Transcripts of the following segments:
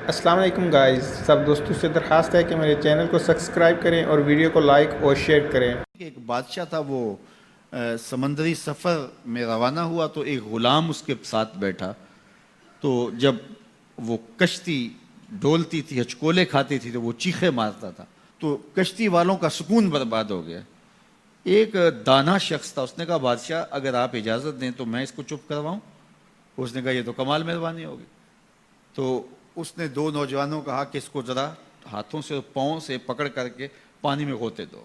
السلام علیکم گائز، سب دوستوں سے درخواست ہے کہ میرے چینل کو سبسکرائب کریں اور ویڈیو کو لائک اور شیئر کریں۔ ایک بادشاہ تھا، وہ سمندری سفر میں روانہ ہوا تو ایک غلام اس کے ساتھ بیٹھا۔ تو جب وہ کشتی ڈولتی تھی، ہچکولے کھاتی تھی، تو وہ چیخے مارتا تھا، تو کشتی والوں کا سکون برباد ہو گیا۔ ایک دانا شخص تھا، اس نے کہا بادشاہ اگر آپ اجازت دیں تو میں اس کو چپ کرواؤں۔ اس نے کہا یہ تو کمال مہربانی ہوگی۔ تو اس نے دو نوجوانوں کو کہا کہ اس کو ذرا ہاتھوں سے اور پاؤں سے پکڑ کر کے پانی میں غوطے دو۔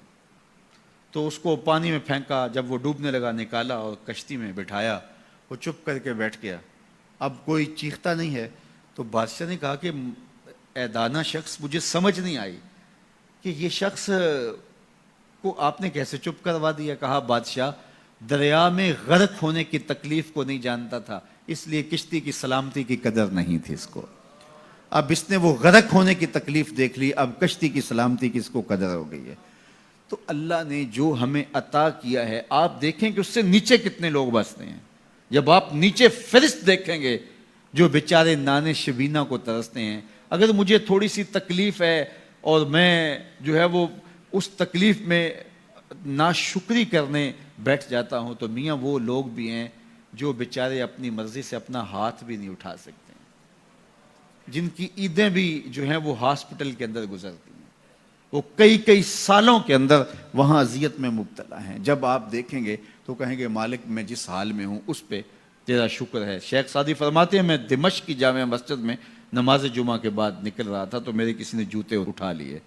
تو اس کو پانی میں پھینکا، جب وہ ڈوبنے لگا نکالا اور کشتی میں بٹھایا، وہ چپ کر کے بیٹھ گیا۔ اب کوئی چیختا نہیں ہے۔ تو بادشاہ نے کہا کہ اے دانا شخص، مجھے سمجھ نہیں آئی کہ یہ شخص کو آپ نے کیسے چپ کروا دیا۔ کہا بادشاہ دریا میں غرق ہونے کی تکلیف کو نہیں جانتا تھا، اس لیے کشتی کی سلامتی کی قدر نہیں تھی اس کو۔ اب اس نے وہ غرق ہونے کی تکلیف دیکھ لی، اب کشتی کی سلامتی کی اس کو قدر ہو گئی ہے۔ تو اللہ نے جو ہمیں عطا کیا ہے، آپ دیکھیں کہ اس سے نیچے کتنے لوگ بستے ہیں۔ جب آپ نیچے فرشت دیکھیں گے جو بیچارے نانے شبینہ کو ترستے ہیں، اگر مجھے تھوڑی سی تکلیف ہے اور میں جو ہے وہ اس تکلیف میں ناشکری کرنے بیٹھ جاتا ہوں، تو میاں وہ لوگ بھی ہیں جو بیچارے اپنی مرضی سے اپنا ہاتھ بھی نہیں اٹھا سکتے ہیں، جن کی عیدیں بھی جو ہیں وہ ہاسپٹل کے اندر گزرتی ہیں، وہ کئی سالوں کے اندر وہاں اذیت میں مبتلا ہیں۔ جب آپ دیکھیں گے تو کہیں گے مالک میں جس حال میں ہوں اس پہ تیرا شکر ہے۔ شیخ سعدی فرماتے ہیں میں دمشق کی جامع مسجد میں نماز جمعہ کے بعد نکل رہا تھا تو میرے کسی نے جوتے اٹھا لیے۔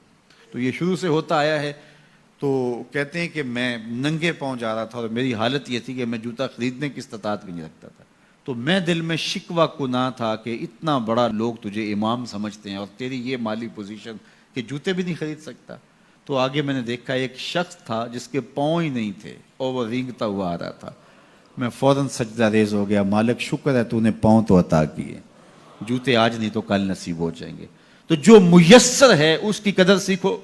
تو یہ شروع سے ہوتا آیا ہے۔ تو کہتے ہیں کہ میں ننگے پاؤں جا رہا تھا اور میری حالت یہ تھی کہ میں جوتا خریدنے کی استطاعت بھی نہیں رکھتا تھا۔ تو میں دل میں شکوہ کناں تھا کہ اتنا بڑا لوگ تجھے امام سمجھتے ہیں اور تیری یہ مالی پوزیشن کہ جوتے بھی نہیں خرید سکتا۔ تو آگے میں نے دیکھا ایک شخص تھا جس کے پاؤں ہی نہیں تھے اور وہ رینگتا ہوا آ رہا تھا۔ میں فوراً سجدہ ریز ہو گیا، مالک شکر ہے تو نے پاؤں تو عطا کیے، جوتے آج نہیں تو کل نصیب ہو جائیں گے۔ تو جو میسر ہے اس کی قدر سیکھو،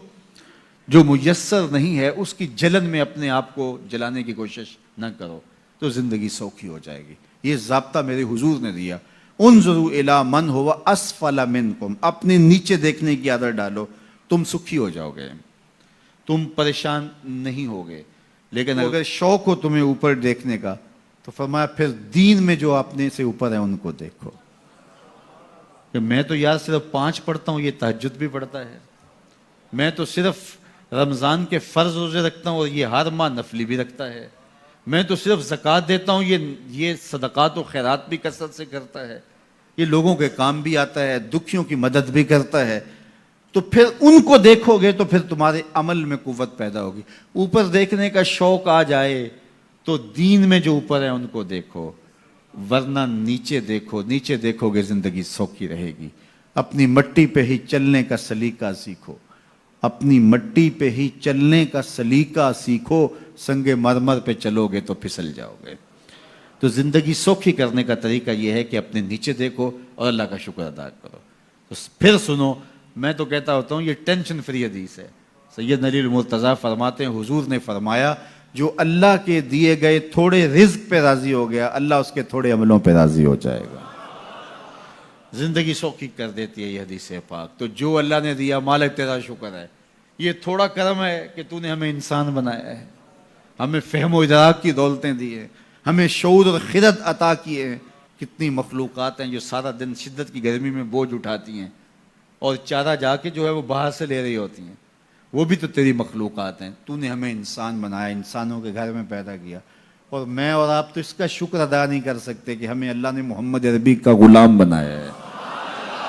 جو میسر نہیں ہے اس کی جلن میں اپنے آپ کو جلانے کی کوشش نہ کرو، تو زندگی سوکھی ہو جائے گی۔ یہ ضابطہ میرے حضور نے دیا، انظروا الی من هو اسفل منکم، اپنے نیچے دیکھنے کی عادت ڈالو، تم سکھی ہو جاؤ گے، تم پریشان نہیں ہوگے۔ لیکن اگر شوق ہو تمہیں اوپر دیکھنے کا تو فرمایا پھر دین میں جو اپنے سے اوپر ہیں ان کو دیکھو۔ کہ میں تو یار صرف 5 پڑھتا ہوں، یہ تہجد بھی پڑھتا ہے، میں تو صرف رمضان کے فرض روزے رکھتا ہوں اور یہ ہر ماہ نفلی بھی رکھتا ہے، میں تو صرف زکوٰۃ دیتا ہوں، یہ صدقات و خیرات بھی کثرت سے کرتا ہے، یہ لوگوں کے کام بھی آتا ہے، دکھیوں کی مدد بھی کرتا ہے۔ تو پھر ان کو دیکھو گے تو پھر تمہارے عمل میں قوت پیدا ہوگی۔ اوپر دیکھنے کا شوق آ جائے تو دین میں جو اوپر ہے ان کو دیکھو، ورنہ نیچے دیکھو، نیچے دیکھو گے زندگی سوکھی رہے گی۔ اپنی مٹی پہ ہی چلنے کا سلیقہ سیکھو، اپنی مٹی پہ ہی چلنے کا سلیقہ سیکھو، سنگ مرمر پہ چلو گے تو پھسل جاؤ گے۔ تو زندگی سوکھی کرنے کا طریقہ یہ ہے کہ اپنے نیچے دیکھو اور اللہ کا شکر ادا کرو۔ تو پھر سنو، میں تو کہتا ہوتا ہوں یہ ٹینشن فری حدیث ہے۔ سید علی المرتضیٰ فرماتے ہیں حضور نے فرمایا جو اللہ کے دیے گئے تھوڑے رزق پہ راضی ہو گیا، اللہ اس کے تھوڑے عملوں پہ راضی ہو جائے گا۔ زندگی سوکھی کر دیتی ہے یہ حدیث پاک۔ تو جو اللہ نے دیا مالک تیرا شکر ہے، یہ تھوڑا کرم ہے کہ تو نے ہمیں انسان بنایا ہے، ہمیں فہم و ادراک کی دولتیں دی ہیں، ہمیں شعور اور خرد عطا کیے ہیں۔ کتنی مخلوقات ہیں جو سارا دن شدت کی گرمی میں بوجھ اٹھاتی ہیں اور چارہ جا کے جو ہے وہ باہر سے لے رہی ہوتی ہیں، وہ بھی تو تیری مخلوقات ہیں۔ تو نے ہمیں انسان بنایا، انسانوں کے گھر میں پیدا کیا، اور میں اور آپ تو اس کا شکر ادا نہیں کر سکتے کہ ہمیں اللہ نے محمد عربی کا غلام بنایا ہے،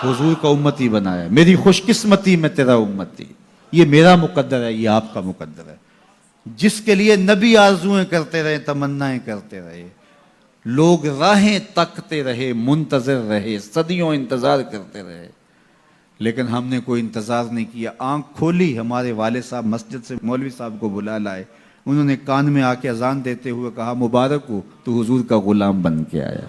حضور کا امتی بنایا ہے۔ میری خوش قسمتی میں تیرا امتی، یہ میرا مقدر ہے، یہ آپ کا مقدر ہے۔ جس کے لیے نبی آرزویں کرتے رہے، تمنائیں کرتے رہے، لوگ راہیں تکتے رہے، منتظر رہے، صدیوں انتظار کرتے رہے، لیکن ہم نے کوئی انتظار نہیں کیا۔ آنکھ کھولی، ہمارے والد صاحب مسجد سے مولوی صاحب کو بلا لائے، انہوں نے کان میں آ کے اذان دیتے ہوئے کہا مبارک ہو تو حضور کا غلام بن کے آیا،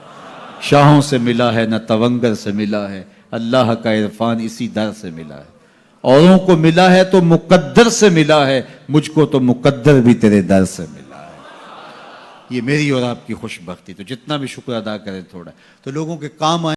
شاہوں سے ملا ہے نہ تونگر سے ملا ہے، اللہ کا عرفان اسی در سے ملا ہے، اوروں کو ملا ہے تو مقدر سے ملا ہے، مجھ کو تو مقدر بھی تیرے در سے ملا ہے۔ یہ میری اور آپ کی خوش بختی، تو جتنا بھی شکر ادا کرے تھوڑا، تو لوگوں کے کام آئے۔